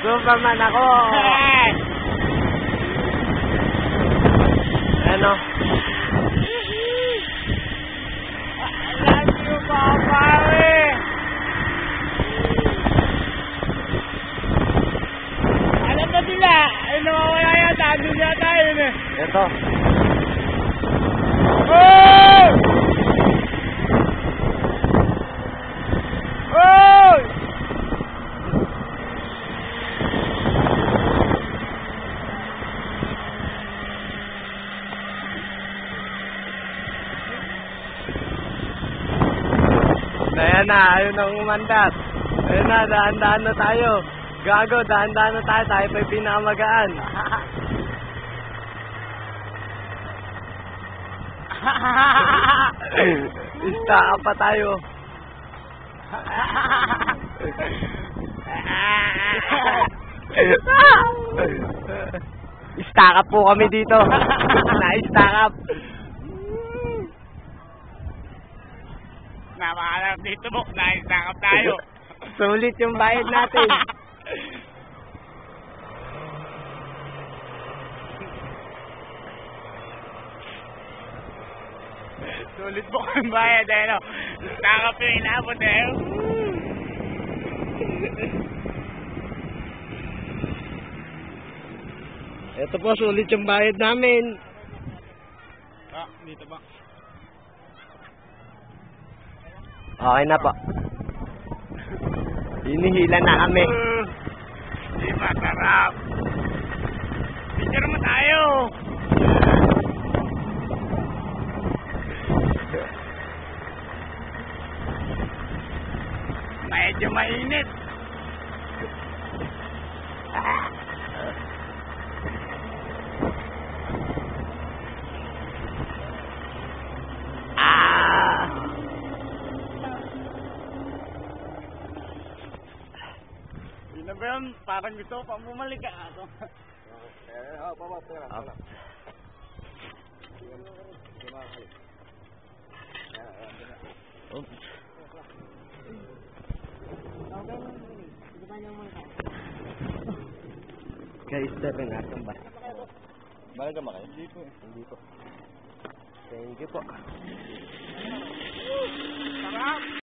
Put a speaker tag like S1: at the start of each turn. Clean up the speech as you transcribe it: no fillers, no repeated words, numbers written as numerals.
S1: Superman ako. Ano? I love you, Papa.
S2: Alam ba sila? Ay, nawawala yata. Andun yata yun eh.
S1: Ito.
S2: Oh! Oh!
S1: Ayan na, ayaw nang umandat. Ayun na, dahan-dahan na tayo. Gago, dahan-dahan na tayo. Tayo pa'y pinakamagaan. Istaka pa tayo. Istaka po kami dito. Na-istaka.
S2: Napakalap dito mo. Naisakap tayo.
S1: Sulit yung bayad natin.
S2: Sulit po kang bayad eh, no? Sakap yung inabot eh.
S1: Ito po, sulit yung bayad namin.
S2: Ah, dito ba?
S1: Okay na po. Hinihila na kami.
S2: Di masarap. Picture mo tayo. Medyo mainit. Yun na ba yun? Parang gusto ko pang bumalik ka.
S1: Kay Stephen, asan ba?
S2: Balik ka ba kayo?
S1: Hindi po. Thank you po.
S2: Sarap!